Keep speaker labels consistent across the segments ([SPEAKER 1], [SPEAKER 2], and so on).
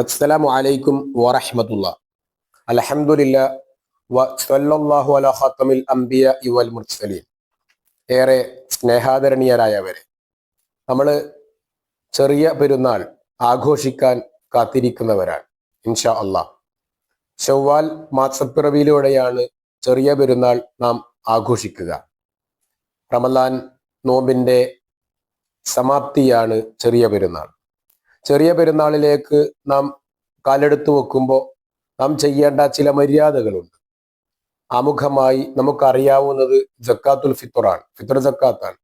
[SPEAKER 1] അസ്സലാമു അലൈക്കും വറഹ്മത്തുള്ളാ. അൽഹംദുലില്ലാ സ്വല്ലല്ലാഹു അലാ ഖാതമിൽ അംബിയാഇ വൽ മുർസലീൻ. ഏറെ സ്നേഹാദരണീയരായവരെ, നമ്മൾ ചെറിയ പെരുന്നാൾ ആഘോഷിക്കാൻ കാത്തിരിക്കുന്നവരാണ്. ഇൻഷാ അള്ളാഹ് ശവ്വാൽ മാസപ്പിറവിയിലൂടെയാണ് ചെറിയ പെരുന്നാൾ നാം ആഘോഷിക്കുക. റമദാൻ നോമ്പിന്റെ സമാപ്തിയാണ് ചെറിയ പെരുന്നാൾ. ചെറിയ പെരുന്നാളിലേക്ക് നാം കാലെടുത്തു വെക്കുമ്പോൾ നാം ചെയ്യേണ്ട ചില മര്യാദകളുണ്ട്. ആമുഖമായി നമുക്കറിയാവുന്നത് ജക്കാത്തുൽ ഫിത്റാണ്, ഫിത്ർ ജക്കാത്താണ്.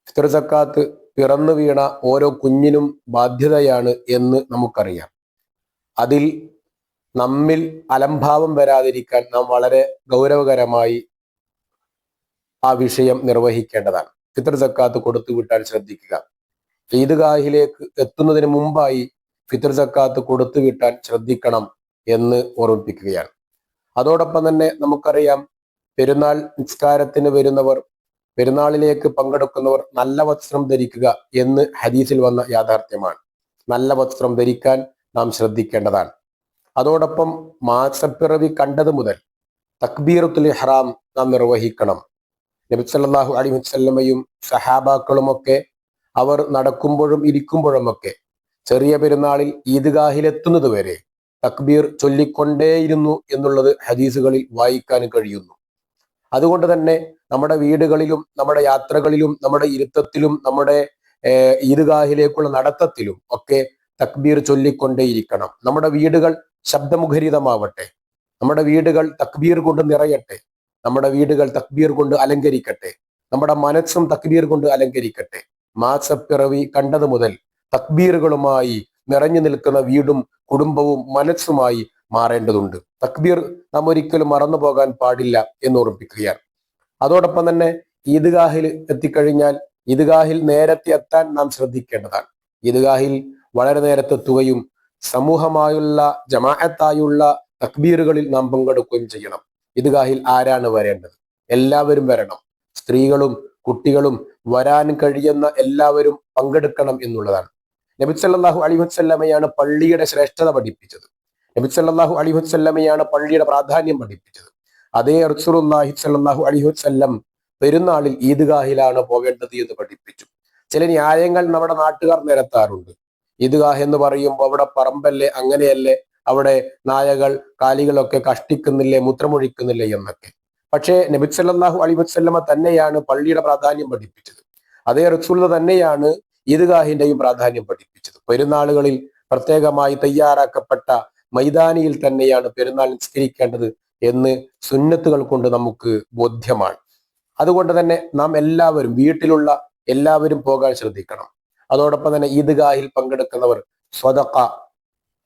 [SPEAKER 1] ഫിത്ർ ജക്കാത്ത് പിറന്നു വീണ ഓരോ കുഞ്ഞിനും ബാധ്യതയാണ് എന്ന് നമുക്കറിയാം. അതിൽ നമ്മിൽ അലംഭാവം വരാതിരിക്കാൻ നാം വളരെ ഗൗരവകരമായി ആ വിഷയം നിർവഹിക്കേണ്ടതാണ്. ഫിത്ർ ജക്കാത്ത് കൊടുത്തു വിട്ടാൻ ശ്രദ്ധിക്കുക. ഈദ്ഗാഹിലേക്ക് എത്തുന്നതിന് മുമ്പായി ഫിത്ർ സക്കാത്ത് കൊടുത്തു വിട്ടാൻ ശ്രദ്ധിക്കണം എന്ന് ഓർമ്മിപ്പിക്കുകയാണ്. അതോടൊപ്പം തന്നെ നമുക്കറിയാം, പെരുന്നാൾ നിസ്കാരത്തിന് വരുന്നവർ, പെരുന്നാളിലേക്ക് പങ്കെടുക്കുന്നവർ നല്ല വസ്ത്രം ധരിക്കുക എന്ന് ഹദീസിൽ വന്ന യാഥാർത്ഥ്യമാണ്. നല്ല വസ്ത്രം ധരിക്കാൻ നാം ശ്രദ്ധിക്കേണ്ടതാണ്. അതോടൊപ്പം മാസപ്പിറവി കണ്ടത് മുതൽ തക്ബീറത്തുൽ ഇഹ്റാം നാം നിർവഹിക്കണം. നബി സല്ലല്ലാഹു അലൈഹി വസല്ലമയും സഹാബാക്കളുമൊക്കെ അവർ നടക്കുമ്പോഴും ഇരിക്കുമ്പോഴുമൊക്കെ ചെറിയ പെരുന്നാളിൽ ഈദ്ഗാഹിലെത്തുന്നത് വരെ തക്ബീർ ചൊല്ലിക്കൊണ്ടേയിരുന്നു എന്നുള്ളത് ഹദീസുകളിൽ വായിക്കാൻ കഴിയുന്നു. അതുകൊണ്ട് തന്നെ നമ്മുടെ വീടുകളിലും നമ്മുടെ യാത്രകളിലും നമ്മുടെ ഇരുത്തത്തിലും നമ്മുടെ ഈദ്ഗാഹിലേക്കുള്ള നടത്തത്തിലും ഒക്കെ തക്ബീർ ചൊല്ലിക്കൊണ്ടേയിരിക്കണം. നമ്മുടെ വീടുകൾ ശബ്ദമുഖരിതമാവട്ടെ, നമ്മുടെ വീടുകൾ തക്ബീർ കൊണ്ട് നിറയട്ടെ, നമ്മുടെ വീടുകൾ തക്ബീർ കൊണ്ട് അലങ്കരിക്കട്ടെ, നമ്മുടെ മനസ്സും തക്ബീർ കൊണ്ട് അലങ്കരിക്കട്ടെ. മാസപ്പിറവി കണ്ടത് മുതൽ തക്ബീറുകളുമായി നിറഞ്ഞു നിൽക്കുന്ന വീടും കുടുംബവും മനസ്സുമായി മാറേണ്ടതുണ്ട്. തക്ബീർ നാം ഒരിക്കലും മറന്നു പോകാൻ പാടില്ല എന്ന് ഓർമ്മിപ്പിക്കുകയാണ്. അതോടൊപ്പം തന്നെ ഈദ്ഗാഹിൽ എത്തിക്കഴിഞ്ഞാൽ ഈദ്ഗാഹിൽ നേരത്തെ എത്താൻ നാം ശ്രദ്ധിക്കേണ്ടതാണ്. ഈദ്ഗാഹിൽ വളരെ നേരത്തെ എത്തുകയും സമൂഹമായുള്ള ജമാഅത്തായുള്ള തക്ബീറുകളിൽ നാം പങ്കെടുക്കുകയും ചെയ്യണം. ഈദ്ഗാഹിൽ ആരാണ് വരേണ്ടത്? എല്ലാവരും വരണം. സ്ത്രീകളും കുട്ടികളും വരാൻ കഴിയുന്ന എല്ലാവരും പങ്കെടുക്കണം എന്നുള്ളതാണ്. നബി സല്ലല്ലാഹു അലൈഹി വസല്ലമയാണ് പള്ളിയുടെ ശ്രേഷ്ഠത പഠിപ്പിച്ചത്. നബി സല്ലല്ലാഹു അലൈഹി വസല്ലമയാണ് പള്ളിയുടെ പ്രാധാന്യം പഠിപ്പിച്ചത്. അതേ റസൂലുള്ളാഹി സ്വല്ലല്ലാഹു അലൈഹി വസല്ലം പെരുന്നാളിൽ ഈദ്ഗാഹിലാണ് പോകേണ്ടത് എന്ന് പഠിപ്പിച്ചു. ചില ന്യായങ്ങൾ നമ്മുടെ നാട്ടുകാർ നിരത്താറുണ്ട്. ഈദ്ഗാഹ് എന്ന് പറയുമ്പോൾ അവിടെ പറമ്പല്ലേ, അങ്ങനെയല്ലേ, അവിടെ നായകൾ കാലികളൊക്കെ കഷ്ടിക്കുന്നില്ലേ, മൂത്രമൊഴിക്കുന്നില്ലേ എന്നൊക്കെ. പക്ഷേ നബി സല്ലല്ലാഹു അലൈഹി വസല്ലമ തന്നെയാണ് പള്ളിയുടെ പ്രാധാന്യം പഠിപ്പിച്ചത്. അതേ റസൂൽ തന്നെയാണ് ഈദ്ഗാഹിന്റെയും പ്രാധാന്യം പഠിപ്പിച്ചത്. പെരുന്നാളുകളിൽ പ്രത്യേകമായി തയ്യാറാക്കപ്പെട്ട മൈതാനിയിൽ തന്നെയാണ് പെരുന്നാൾ നിസ്കരിക്കേണ്ടത് എന്ന് സുന്നത്തുകൾ കൊണ്ട് നമുക്ക് ബോധ്യമാണ്. അതുകൊണ്ട് തന്നെ നാം എല്ലാവരും, വീട്ടിലുള്ള എല്ലാവരും പോകാൻ ശ്രദ്ധിക്കണം. അതോടൊപ്പം തന്നെ ഈദ്ഗാഹിൽ പങ്കെടുക്കുന്നവർ സ്വതക്ക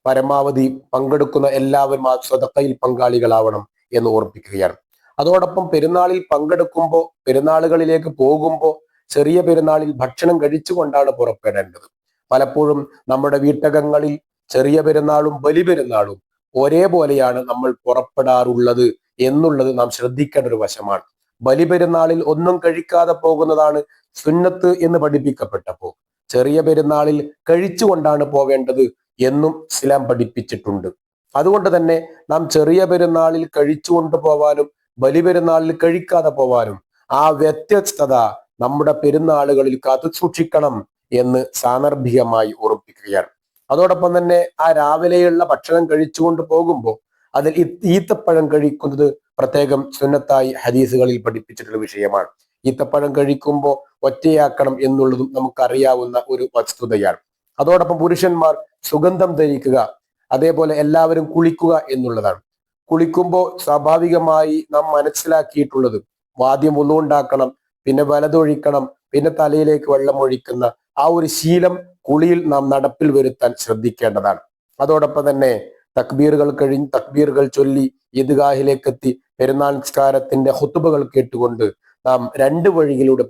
[SPEAKER 1] പരമാവധി പങ്കെടുക്കുന്ന എല്ലാവരും ആ സ്വതക്കയിൽ പങ്കാളികളാവണം എന്ന് ഓർമ്മിപ്പിക്കുകയാണ്. അതോടൊപ്പം പെരുന്നാളിൽ പങ്കെടുക്കുമ്പോൾ, പെരുന്നാളുകളിലേക്ക് പോകുമ്പോൾ ചെറിയ പെരുന്നാളിൽ ഭക്ഷണം കഴിച്ചുകൊണ്ടാണ് പുറപ്പെടേണ്ടത്. പലപ്പോഴും നമ്മുടെ വീട്ടകങ്ങളിൽ ചെറിയ പെരുന്നാളും ബലി പെരുന്നാളും ഒരേപോലെയാണ് നമ്മൾ പുറപ്പെടാറുള്ളത് എന്നുള്ളത് നാം ശ്രദ്ധിക്കേണ്ട ഒരു വശമാണ്. ബലി പെരുന്നാളിൽ ഒന്നും കഴിക്കാതെ പോകുന്നതാണ് സുന്നത്ത് എന്ന് പഠിപ്പിക്കപ്പെട്ടപ്പോൾ ചെറിയ പെരുന്നാളിൽ കഴിച്ചുകൊണ്ടാണ് പോവേണ്ടത് എന്നും ഇസ്ലാം പഠിപ്പിച്ചിട്ടുണ്ട്. അതുകൊണ്ട് തന്നെ നാം ചെറിയ പെരുന്നാളിൽ കഴിച്ചുകൊണ്ട് പോവാനും ബലി പെരുന്നാളിൽ കഴിക്കാതെ പോവാനും ആ വ്യത്യസ്തത നമ്മുടെ പെരുന്നാളുകളിൽ കാത്തു സൂക്ഷിക്കണം എന്ന് സാന്ദർഭികമായി ഓർമ്മിപ്പിക്കുകയാണ്. അതോടൊപ്പം തന്നെ ആ രാവിലെയുള്ള ഭക്ഷണം കഴിച്ചുകൊണ്ട് പോകുമ്പോൾ അതിൽ ഈത്തപ്പഴം കഴിക്കുന്നത് പ്രത്യേകം സുന്നത്തായി ഹദീസുകളിൽ പഠിപ്പിച്ചിട്ടുള്ള വിഷയമാണ്. ഈത്തപ്പഴം കഴിക്കുമ്പോൾ ഒറ്റയാക്കണം എന്നുള്ളതും നമുക്കറിയാവുന്ന ഒരു വസ്തുതയാണ്. അതോടൊപ്പം പുരുഷന്മാർ സുഗന്ധം ധരിക്കുക, അതേപോലെ എല്ലാവരും കുളിക്കുക എന്നുള്ളതാണ്. കുളിക്കുമ്പോൾ സ്വാഭാവികമായി നാം മനസ്സിലാക്കിയിട്ടുള്ളത് ആദ്യം ഒന്നുണ്ടാക്കണം, പിന്നെ വലതൊഴിക്കണം, പിന്നെ തലയിലേക്ക് വെള്ളം ഒഴിക്കുന്ന ആ ഒരു ശീലം കുളിയിൽ നാം നടപ്പിൽ വരുത്താൻ ശ്രദ്ധിക്കേണ്ടതാണ്. അതോടൊപ്പം തന്നെ തക്ബീറുകൾ ചൊല്ലി ഈദ്ഗാഹിലേക്ക് എത്തി പെരുന്നാൾ നിസ്കാരത്തിന്റെ ഖുതുബകൾ കേട്ടുകൊണ്ട് നാം രണ്ട് വഴിയിലൂടെ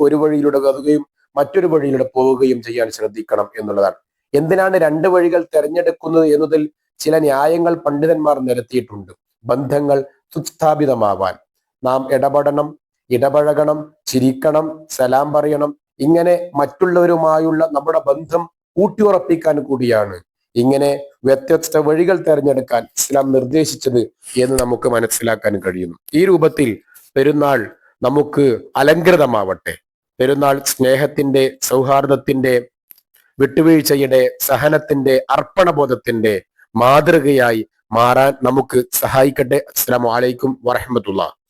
[SPEAKER 1] ഒരു വഴിയിലൂടെ വരികയും മറ്റൊരു വഴിയിലൂടെ പോവുകയും ചെയ്യാൻ ശ്രദ്ധിക്കണം എന്നുള്ളതാണ്. എന്തിനാണ് രണ്ട് വഴികൾ തിരഞ്ഞെടുക്കുന്നത് എന്നതിൽ ചില ന്യായങ്ങൾ പണ്ഡിതന്മാർ നിരത്തിയിട്ടുണ്ട്. ബന്ധങ്ങൾ സുസ്ഥാപിതമാവാൻ നാം ഇടപഴകണം, ചിരിക്കണം, സലാം പറയണം. ഇങ്ങനെ മറ്റുള്ളവരുമായുള്ള നമ്മുടെ ബന്ധം ഊട്ടിയുറപ്പിക്കാൻ കൂടിയാണ് ഇങ്ങനെ വ്യത്യസ്ത വഴികൾ തിരഞ്ഞെടുക്കാൻ ഇസ്ലാം നിർദ്ദേശിച്ചത് എന്ന് നമുക്ക് മനസ്സിലാക്കാൻ കഴിയുന്നു. ഈ രൂപത്തിൽ പെരുന്നാൾ നമുക്ക് അലങ്കൃതമാവട്ടെ. പെരുന്നാൾ സ്നേഹത്തിന്റെ, സൗഹാർദ്ദത്തിന്റെ, വിട്ടുവീഴ്ചയുടെ, സഹനത്തിന്റെ, അർപ്പണബോധത്തിന്റെ മാതൃകയായി മാറാൻ നമുക്ക് സഹായിക്കട്ടെ. അസ്സലാമു അലൈക്കും വറഹ്മത്തുള്ളാഹി.